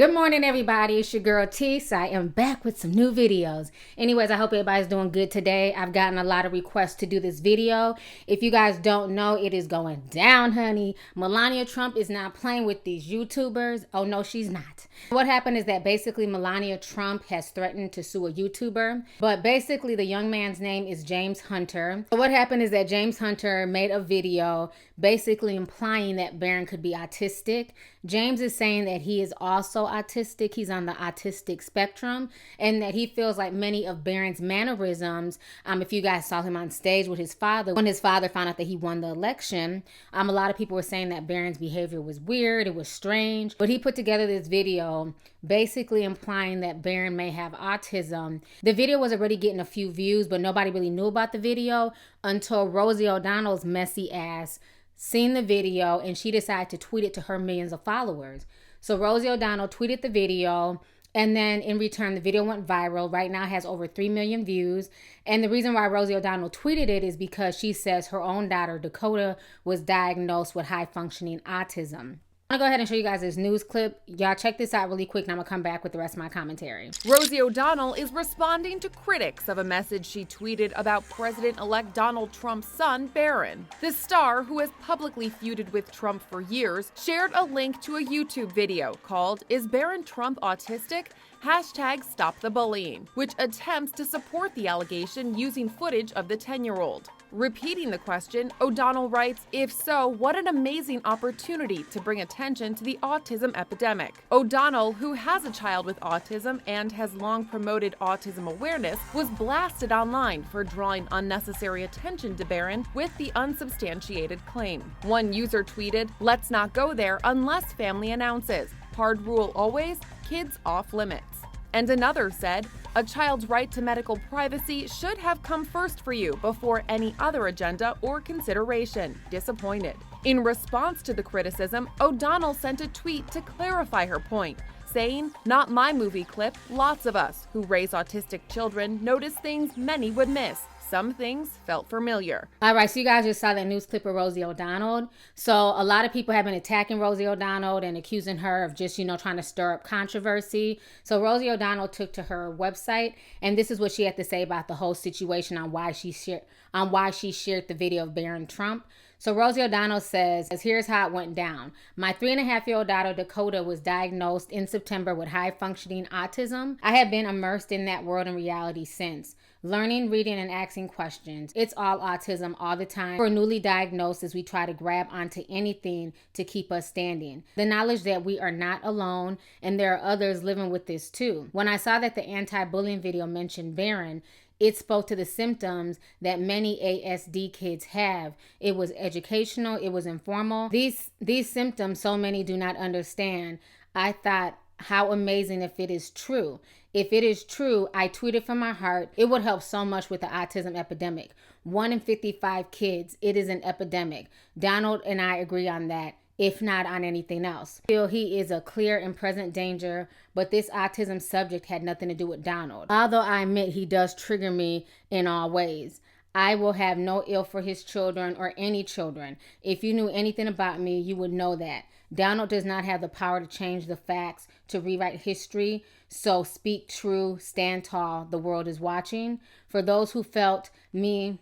Good morning, everybody. It's your girl T. So I am back with some new videos. Anyways, I hope everybody's doing good today. I've gotten a lot of requests to do this video. If you guys don't know, it is going down, honey. Melania Trump is not playing with these YouTubers. Oh, no, she's not. What happened is that basically Melania Trump has threatened to sue a YouTuber. But basically, the young man's name is James Hunter. So what happened is that James Hunter made a video basically implying that Barron could be autistic. James is saying that he is also autistic. He's on the autistic spectrum, and that he feels like many of Barron's mannerisms, if you guys saw him on stage with his father, when his father found out that he won the election, a lot of people were saying that Barron's behavior was weird, it was strange. But he put together this video basically implying that Barron may have autism. The video was already getting a few views, but nobody really knew about the video until Rosie Odonnell's messy ass seen the video, and she decided to tweet it to her millions of followers. So Rosie Odonnell tweeted the video, and then in return, the video went viral. Right now it has over 3 million views. And the reason why Rosie Odonnell tweeted it is because she says her own daughter, Dakota, was diagnosed with high-functioning autism. I'm gonna go ahead and show you guys this news clip. Y'all check this out really quick, and I'm gonna come back with the rest of my commentary. Rosie Odonnell is responding to critics of a message she tweeted about President-elect Donald Trump's son, Barron. The star, who has publicly feuded with Trump for years, shared a link to a YouTube video called "Is Barron Trump Autistic?" #StopTheBullying, which attempts to support the allegation using footage of the 10-year-old. Repeating the question, Odonnell writes, "If so, what an amazing opportunity to bring attention to the autism epidemic." Odonnell, who has a child with autism and has long promoted autism awareness, was blasted online for drawing unnecessary attention to Barron with the unsubstantiated claim. One user tweeted, "Let's not go there unless family announces. Hard rule always, kids off limits." And another said, "A child's right to medical privacy should have come first for you before any other agenda or consideration. Disappointed." In response to the criticism, Odonnell sent a tweet to clarify her point, saying, "Not my movie clip. Lots of us who raise autistic children notice things many would miss. Some things felt familiar." All right, so you guys just saw that news clip of Rosie Odonnell. So a lot of people have been attacking Rosie Odonnell and accusing her of just, trying to stir up controversy. So Rosie Odonnell took to her website, and this is what she had to say about the whole situation on why she shared the video of Barron Trump. So Rosie Odonnell says, "Here's how it went down. My 3.5-year-old daughter, Dakota, was diagnosed in September with high-functioning autism. I have been immersed in that world and reality since. Learning, reading, and asking questions. It's all autism all the time. For newly diagnosed, as we try to grab onto anything to keep us standing. The knowledge that we are not alone and there are others living with this too. When I saw that the anti-bullying video mentioned Barron, it spoke to the symptoms that many ASD kids have. It was educational, it was informal. These symptoms so many do not understand. I thought, how amazing if it is true. If it is true, I tweeted from my heart. It would help so much with the autism epidemic. 1 in 55 kids, it is an epidemic. Donald and I agree on that, if not on anything else. I feel he is a clear and present danger, but this autism subject had nothing to do with Donald. Although I admit he does trigger me in all ways. I will have no ill for his children or any children. If you knew anything about me, you would know that. Donald does not have the power to change the facts, to rewrite history. So speak true, stand tall. The world is watching. For those who felt me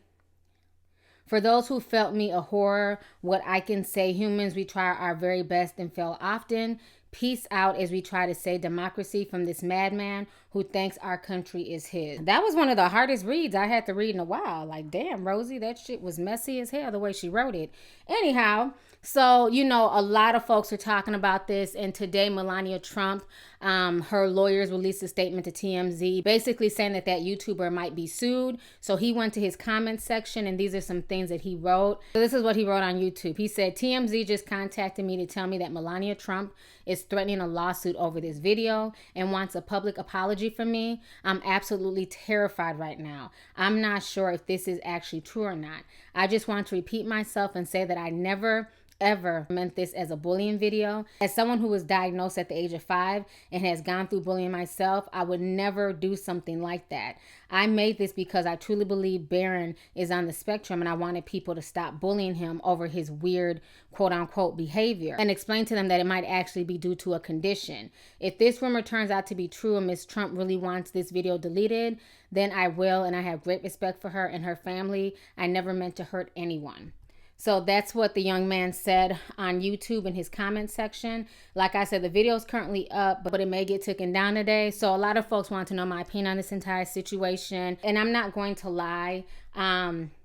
a horror, what I can say, humans, we try our very best and fail often. Peace out as we try to save democracy from this madman who thinks our country is his." That was one of the hardest reads I had to read in a while. Like, damn, Rosie, that shit was messy as hell, the way she wrote it. Anyhow, so, a lot of folks are talking about this. And today, Melania Trump, her lawyers released a statement to TMZ, basically saying that YouTuber might be sued. So he went to his comment section, and these are some things that he wrote. So this is what he wrote on YouTube. He said, "TMZ just contacted me to tell me that Melania Trump is threatening a lawsuit over this video and wants a public apology from me. I'm absolutely terrified right now. I'm not sure if this is actually true or not. I just want to repeat myself and say that I never ever meant this as a bullying video. As someone who was diagnosed at the age of 5 and has gone through bullying myself, I would never do something like that. I made this because I truly believe Barron is on the spectrum, and I wanted people to stop bullying him over his weird quote unquote behavior and explain to them that it might actually be due to a condition. If this rumor turns out to be true and Miss Trump really wants this video deleted, then I will, and I have great respect for her and her family. I never meant to hurt anyone. So that's what the young man said on YouTube in his comment section. Like I said, the video is currently up, but it may get taken down today. So a lot of folks want to know my opinion on this entire situation. And I'm not going to lie.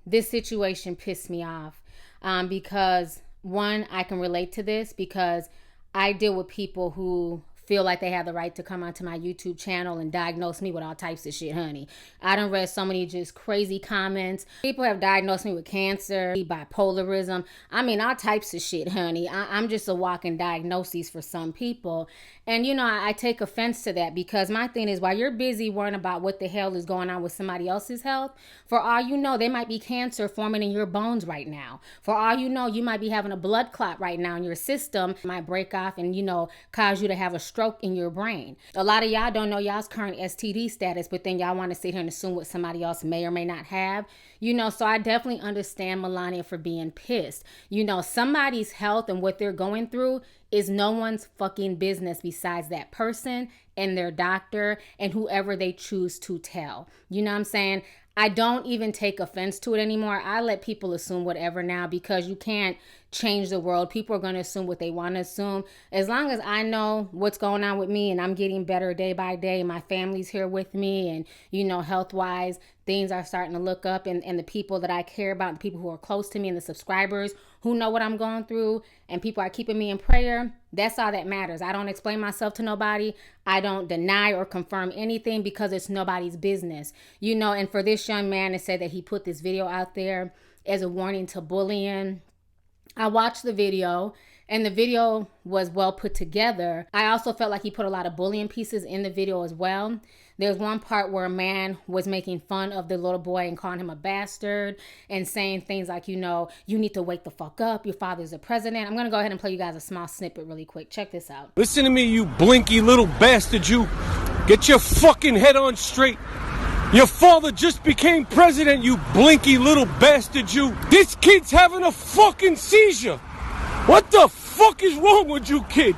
This situation pissed me off because, one, I can relate to this because I deal with people who feel like they have the right to come onto my YouTube channel and diagnose me with all types of shit, honey. I done read so many just crazy comments. People have diagnosed me with cancer, bipolarism. I mean, all types of shit, honey. I'm just a walking diagnosis for some people. And, you know, I take offense to that because my thing is, while you're busy worrying about what the hell is going on with somebody else's health, for all you know, there might be cancer forming in your bones right now. For all you know, you might be having a blood clot right now in your system. It might break off and, you know, cause you to have a stroke in your brain. A lot of y'all don't know y'all's current STD status, but then y'all want to sit here and assume what somebody else may or may not have. You know, so I definitely understand Melania for being pissed. You know, somebody's health and what they're going through is no one's fucking business besides that person and their doctor and whoever they choose to tell. You know what I'm saying? I don't even take offense to it anymore. I let people assume whatever now because you can't change the world. People are going to assume what they want to assume. As long as I know what's going on with me and I'm getting better day by day, my family's here with me, and, you know, health-wise, things are starting to look up, and the people that I care about, the people who are close to me and the subscribers who know what I'm going through, and people are keeping me in prayer, that's all that matters. I don't explain myself to nobody. I don't deny or confirm anything because it's nobody's business. You know, and for this young man to say that he put this video out there as a warning to bullying, I watched the video and the video was well put together. I also felt like he put a lot of bullying pieces in the video as well. There's one part where a man was making fun of the little boy and calling him a bastard and saying things like, you know, you need to wake the fuck up. Your father's the president. I'm going to go ahead and play you guys a small snippet really quick. Check this out. Listen to me, you blinky little bastard, you. Get your fucking head on straight. Your father just became president, you blinky little bastard, you. This kid's having a fucking seizure. What the fuck is wrong with you, kid?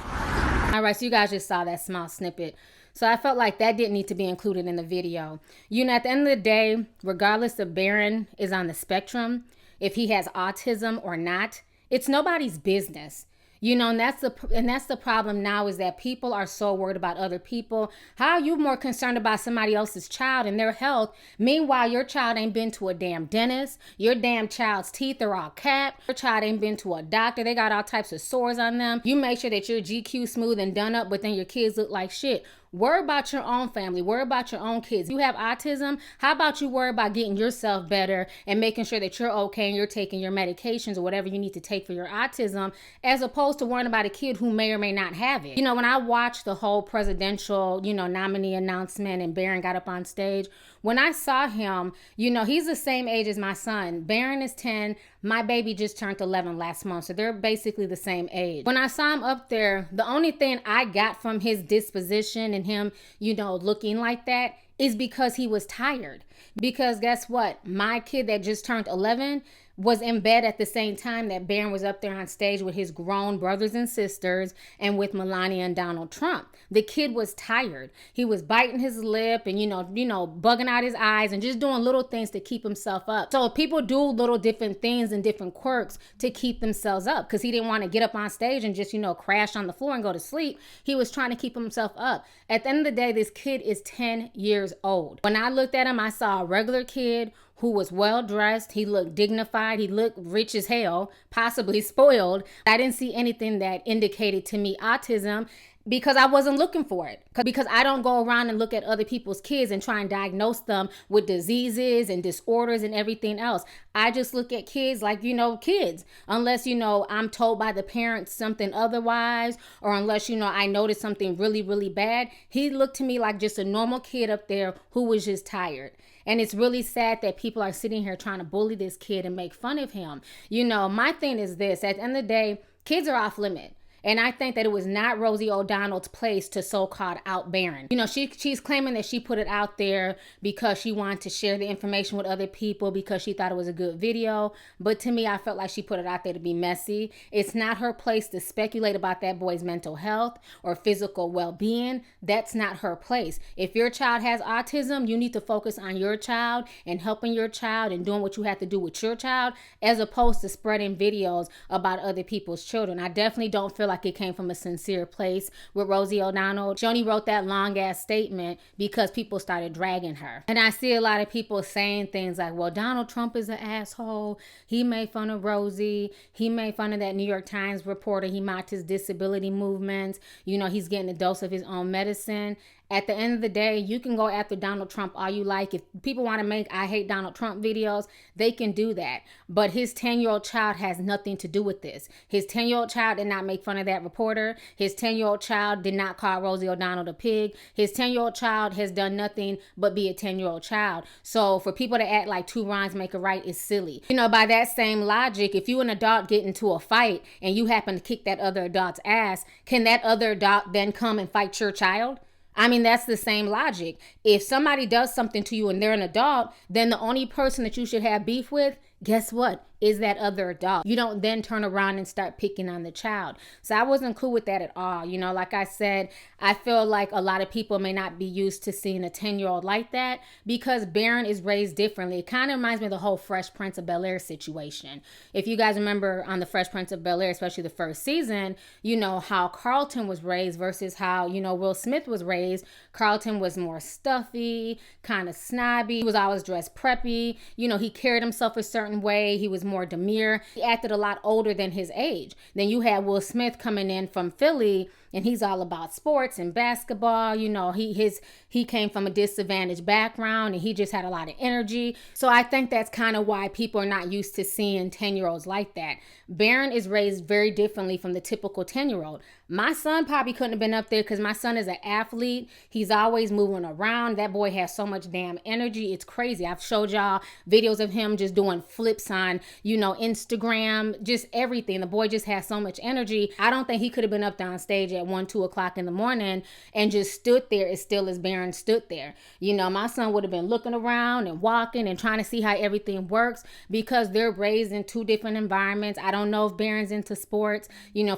All right, so you guys just saw that small snippet. So I felt like that didn't need to be included in the video. You know, at the end of the day, regardless if Barron is on the spectrum, if he has autism or not, it's nobody's business. You know, and that's the problem now, is that people are so worried about other people. How are you more concerned about somebody else's child and their health? Meanwhile, your child ain't been to a damn dentist. Your damn child's teeth are all capped. Your child ain't been to a doctor. They got all types of sores on them. You make sure that you're GQ smooth and done up, but then your kids look like shit. Worry about your own family. Worry about your own kids. You have autism. How about you worry about getting yourself better and making sure that you're okay and you're taking your medications or whatever you need to take for your autism, as opposed to worrying about a kid who may or may not have it. You know, when I watched the whole presidential, you know, nominee announcement and Barron got up on stage, when I saw him, you know, he's the same age as my son. Barron is 10. My baby just turned 11 last month. So they're basically the same age. When I saw him up there, the only thing I got from his disposition and him, you know, looking like that is because he was tired. Because guess what? My kid that just turned 11 was in bed at the same time that Barron was up there on stage with his grown brothers and sisters and with Melania and Donald Trump. The kid was tired. He was biting his lip and, you know, bugging out his eyes and just doing little things to keep himself up. So people do little different things and different quirks to keep themselves up, because he didn't want to get up on stage and just, you know, crash on the floor and go to sleep. He was trying to keep himself up. At the end of the day, this kid is 10 years old. When I looked at him, I saw a regular kid who was well dressed. He looked dignified. He looked rich as hell, possibly spoiled. I didn't see anything that indicated to me autism. because I wasn't looking for it. Because I don't go around and look at other people's kids and try and diagnose them with diseases and disorders and everything else. I just look at kids like, kids. Unless, I'm told by the parents something otherwise, or unless, I noticed something really, really bad. He looked to me like just a normal kid up there who was just tired. And it's really sad that people are sitting here trying to bully this kid and make fun of him. My thing is this: at the end of the day, kids are off limit. And I think that it was not Rosie O'Donnell's place to so-called out Barron. She's claiming that she put it out there because she wanted to share the information with other people because she thought it was a good video. But to me, I felt like she put it out there to be messy. It's not her place to speculate about that boy's mental health or physical well-being. That's not her place. If your child has autism, you need to focus on your child and helping your child and doing what you have to do with your child, as opposed to spreading videos about other people's children. I definitely don't feel like it came from a sincere place with Rosie Odonnell. She only wrote that long ass statement because people started dragging her. And I see a lot of people saying things like, well, Donald Trump is an asshole. He made fun of Rosie. He made fun of that New York Times reporter. He mocked his disability movements. He's getting a dose of his own medicine. At the end of the day, you can go after Donald Trump all you like. If people want to make I hate Donald Trump videos, they can do that. But his 10-year-old child has nothing to do with this. His 10-year-old child did not make fun of that reporter. His 10-year-old child did not call Rosie O'Donnell a pig. His 10-year-old child has done nothing but be a 10-year-old child. So for people to act like two wrongs make a right is silly. By that same logic, if you an adult get into a fight and you happen to kick that other adult's ass, can that other adult then come and fight your child? That's the same logic. If somebody does something to you and they're an adult, then the only person that you should have beef with, guess what? Is that other adult. You don't then turn around and start picking on the child. So I wasn't cool with that at all. Like I said, I feel like a lot of people may not be used to seeing a 10-year-old like that because Barron is raised differently. It kind of reminds me of the whole Fresh Prince of Bel-Air situation. If you guys remember on the Fresh Prince of Bel-Air, especially the first season, how Carlton was raised versus how, Will Smith was raised. Carlton was more stuffy, kind of snobby. He was always dressed preppy. He carried himself a certain way. He was more demure. He acted a lot older than his age. Then you had Will Smith coming in from Philly, and he's all about sports and basketball. He came from a disadvantaged background and he just had a lot of energy. So I think that's kind of why people are not used to seeing 10-year-olds like that. Barron is raised very differently from the typical 10-year-old. My son probably couldn't have been up there because my son is an athlete. He's always moving around. That boy has so much damn energy. It's crazy. I've showed y'all videos of him just doing flips on, Instagram, just everything. The boy just has so much energy. I don't think he could have been up there on stage at 1-2 o'clock in the morning and just stood there as still as Barron stood there. My son would have been looking around and walking and trying to see how everything works because they're raised in two different environments. I don't know if Barron's into sports,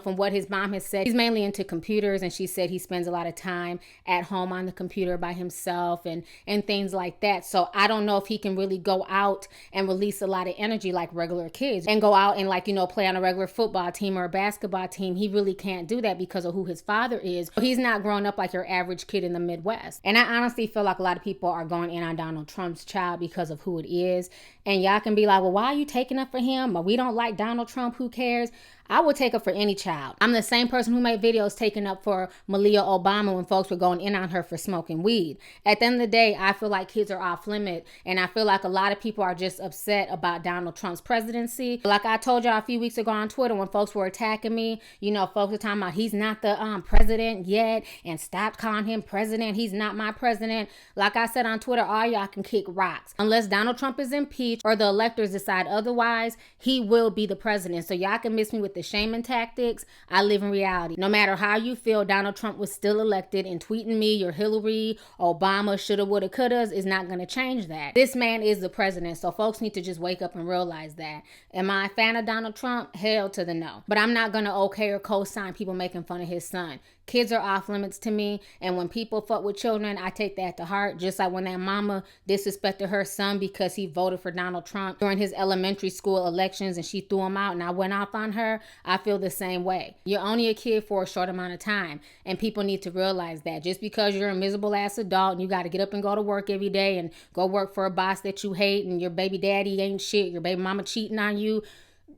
from what his mom has said. He's mainly into computers, and she said he spends a lot of time at home on the computer by himself and things like that. So I don't know if he can really go out and release a lot of energy like regular kids and go out and play on a regular football team or a basketball team. He really can't do that because of who his father is. He's not growing up like your average kid in the Midwest. And I honestly feel like a lot of people are going in on Donald Trump's child because of who it is. And y'all can be like, well, why are you taking up for him? Or we don't like Donald Trump. Who cares? I would take up for any child. I'm the same person who made videos taking up for Melania Obama when folks were going in on her for smoking weed. At the end of the day, I feel like kids are off limit. And I feel like a lot of people are just upset about Donald Trump's presidency. Like I told y'all a few weeks ago on Twitter when folks were attacking me, folks were talking about he's not the president yet and stop calling him president. He's not my president. Like I said on Twitter, all y'all can kick rocks. Unless Donald Trump is impeached or the electors decide otherwise, he will be the president. So y'all can miss me with the shaming tactics. I live in reality. No matter how you feel, Donald Trump was still elected, and tweeting me or Hillary, Obama, shoulda, woulda, couldas is not going to change that. This man is the president, so folks need to just wake up and realize that. Am I a fan of Donald Trump? Hell to the no. But I'm not going to okay or co-sign people making fun of his son. Kids are off limits to me, and when people fuck with children, I take that to heart. Just like when that mama disrespected her son because he voted for Donald Trump during his elementary school elections and she threw him out and I went off on her, I feel the same way. You're only a kid for a short amount of time, and people need to realize that. Just because you're a miserable ass adult and you got to get up and go to work every day and go work for a boss that you hate and your baby daddy ain't shit, your baby mama cheating on you,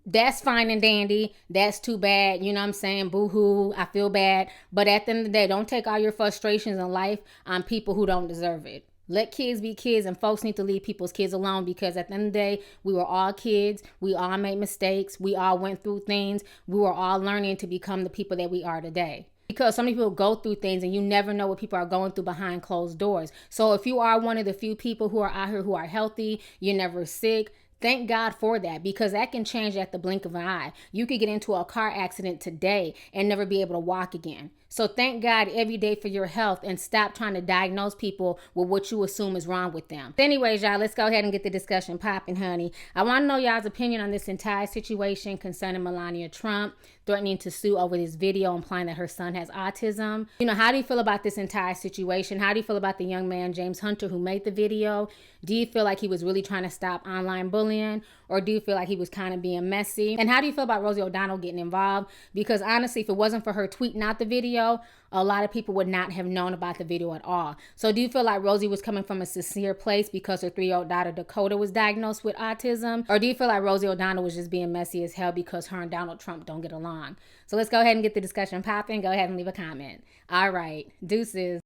that's fine and dandy. That's too bad. You know what I'm saying? Boo-hoo. I feel bad. But at the end of the day, don't take all your frustrations in life on people who don't deserve it. Let kids be kids, and folks need to leave people's kids alone, because at the end of the day, we were all kids. We all made mistakes. We all went through things. We were all learning to become the people that we are today. Because some people go through things and you never know what people are going through behind closed doors. So if you are one of the few people who are out here who are healthy, you're never sick, thank God for that, because that can change at the blink of an eye. You could get into a car accident today and never be able to walk again. So thank God every day for your health, and stop trying to diagnose people with what you assume is wrong with them. Anyways, y'all, let's go ahead and get the discussion popping, honey. I want to know y'all's opinion on this entire situation concerning Melania Trump threatening to sue over this video implying that her son has autism. You know, how do you feel about this entire situation? How do you feel about the young man, James Hunter, who made the video? Do you feel like he was really trying to stop online bullying, or do you feel like he was kind of being messy? And how do you feel about Rosie Odonnell getting involved? Because honestly, if it wasn't for her tweeting out the video, a lot of people would not have known about the video at all. So do you feel like Rosie was coming from a sincere place because her 3-year-old daughter Dakota was diagnosed with autism? Or do you feel like Rosie Odonnell was just being messy as hell because her and Donald Trump don't get along? So let's go ahead and get the discussion popping. Go ahead and leave a comment. All right, deuces.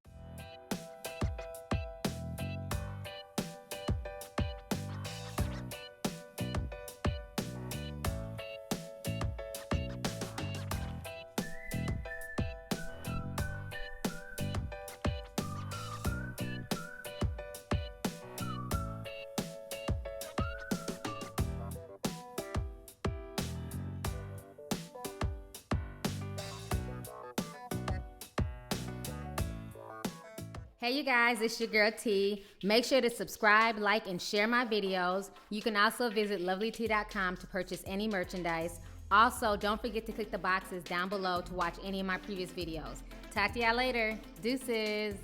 Hey you guys, it's your girl T. Make sure to subscribe, like, and share my videos. You can also visit Lovelyti.com to purchase any merchandise. Also, don't forget to click the boxes down below to watch any of my previous videos. Talk to y'all later. Deuces.